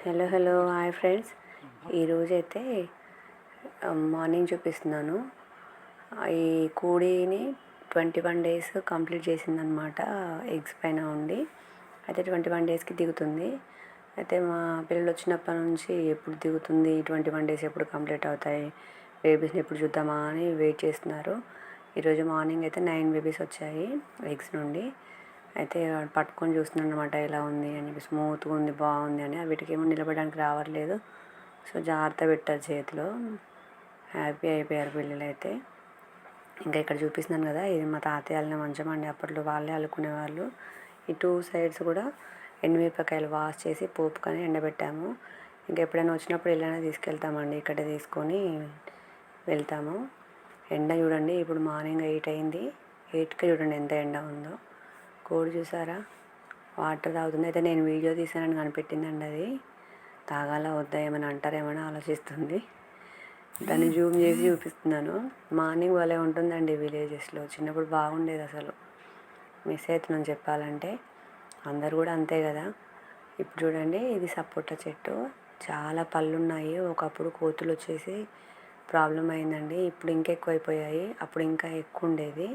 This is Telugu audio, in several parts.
Hello hi friends. ఈరోజైతే మార్నింగ్ చూపిస్తున్నాను. ఈ కోడిని 21 days కంప్లీట్ చేసిందనమాట. ఎగ్స్ పైన ఉండి అయితే 21 daysకి దిగుతుంది. అయితే మా పిల్లలు వచ్చినప్పటి నుంచి ఎప్పుడు దిగుతుంది, 21 days ఎప్పుడు కంప్లీట్ అవుతాయి, బేబీస్ని ఎప్పుడు చూద్దామా అని వెయిట్ చేస్తున్నారు. ఈరోజు మార్నింగ్ అయితే 9 babies వచ్చాయి ఎగ్స్ నుండి. అయితే పట్టుకొని చూస్తున్నాను అనమాట, ఎలా ఉంది అని చెప్పి. స్మూత్గా ఉంది, బాగుంది అని. వీటికి ఏమో నిలబడడానికి రావట్లేదు, సో జాగ్రత్త పెట్టారు చేతిలో. హ్యాపీ అయిపోయారు పిల్లలు అయితే. ఇంకా ఇక్కడ చూపిస్తున్నాను కదా, ఇది మా తాతయ్య వాళ్ళ మంచం అండి. అప్పట్లో వాళ్ళే అల్లుకునేవాళ్ళు. ఈ 2 sides కూడా ఎండుమిరపకాయలు వాష్ చేసి పోపుకొని ఎండబెట్టాము. ఇంకా ఎప్పుడైనా వచ్చినప్పుడు ఇలానే తీసుకెళ్తామండి, ఇక్కడ తీసుకొని వెళ్తాము. ఎండ చూడండి, ఇప్పుడు మార్నింగ్ 8 అయింది. 8కి చూడండి ఎంత ఎండ ఉందో. కోడి చూసారా, వాటర్ తాగుతుంది. అయితే నేను వీడియో తీసానని కనిపెట్టిందండి. అది తాగాల వద్దా ఏమైనా అంటారేమని ఆలోచిస్తుంది. దాన్ని జూమ్ చేసి చూపిస్తున్నాను. మార్నింగ్ భలే ఉంటుందండి విలేజెస్లో. చిన్నప్పుడు బాగుండేది, అసలు మిస్ అవుతున్నాను చెప్పాలంటే. అందరు కూడా అంతే కదా. ఇప్పుడు చూడండి, ఇది సపోటా చెట్టు, చాలా పళ్ళు ఉన్నాయి. ఒకప్పుడు కోతులు వచ్చేసి ప్రాబ్లం అయిందండి. ఇప్పుడు ఇంకా ఎక్కువైపోయాయి, అప్పుడు ఇంకా ఎక్కువ ఉండేది.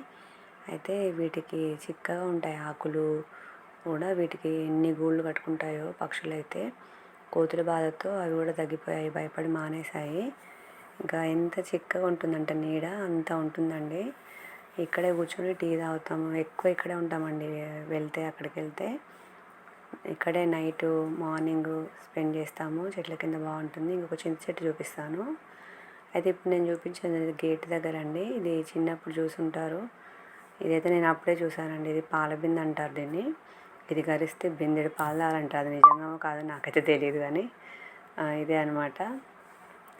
అయితే వీటికి చిక్కగా ఉంటాయి ఆకులు కూడా. వీటికి ఎన్ని గూళ్ళు కట్టుకుంటాయో పక్షులు అయితే. కోతుల బాధతో అవి కూడా తగ్గిపోయాయి, భయపడి మానేశాయి. ఇంకా ఎంత చిక్కగా ఉంటుందంటే నీడ అంత ఉంటుందండి. ఇక్కడే కూర్చొని టీ తాగుతాము, ఎక్కువ ఇక్కడే ఉంటామండి. అక్కడికి వెళ్తే ఇక్కడే నైటు మార్నింగ్ స్పెండ్ చేస్తాము. చెట్ల కింద బాగుంటుంది. ఇంకొక చింత చెట్టు చూపిస్తాను. అయితే ఇప్పుడు నేను చూపించేది గేట్ దగ్గర అండి. ఇది చిన్నప్పుడు చూసుంటారు. ఇదైతే నేను అప్పుడే చూసానండి. ఇది పాల బిందె అంటారు దీన్ని. ఇది గరిస్తే బిందెడు పాలు తాగాలంటారు. అది నిజంగా కాదు నాకైతే తెలియదు, కానీ ఇదే అనమాట.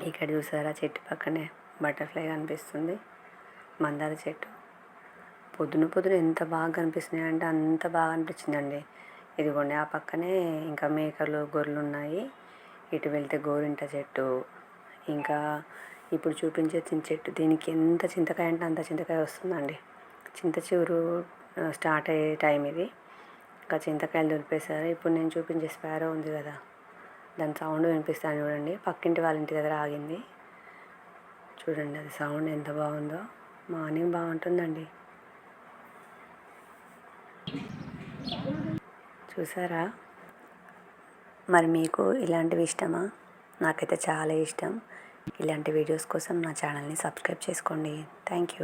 ఇక్కడ చూసారా, చెట్టు పక్కనే బటర్ఫ్లై కనిపిస్తుంది, మందార చెట్టు. పొద్దున ఎంత బాగా కనిపిస్తున్నాయి అంటే అంత బాగా అనిపించిందండి. ఇదిగోండి ఆ పక్కనే ఇంకా మేకలు, గొర్రెలు ఉన్నాయి. ఇటు వెళ్తే గోరింట చెట్టు, ఇంకా ఇప్పుడు చూపించే చింత చెట్టు. దీనికి ఎంత చింతకాయ అంటే అంత చింతకాయ వస్తుందండి. చింత చిగురు స్టార్ట్ అయ్యే టైం ఇది. ఇంకా చింతకాయలు దులిపేశారు. ఇప్పుడు నేను చూపించే స్పారో ఉంది కదా, దాని సౌండ్ వినిపిస్తాను చూడండి. పక్కింటి వాళ్ళ ఇంటి దగ్గర ఆగింది. చూడండి అది సౌండ్ ఎంత బాగుందో. మార్నింగ్ బాగుంటుందండి. చూసారా. మరి మీకు ఇలాంటివి ఇష్టమా? నాకైతే చాలా ఇష్టం. ఇలాంటి వీడియోస్ కోసం నా ఛానల్ని సబ్స్క్రైబ్ చేసుకోండి. Thank you.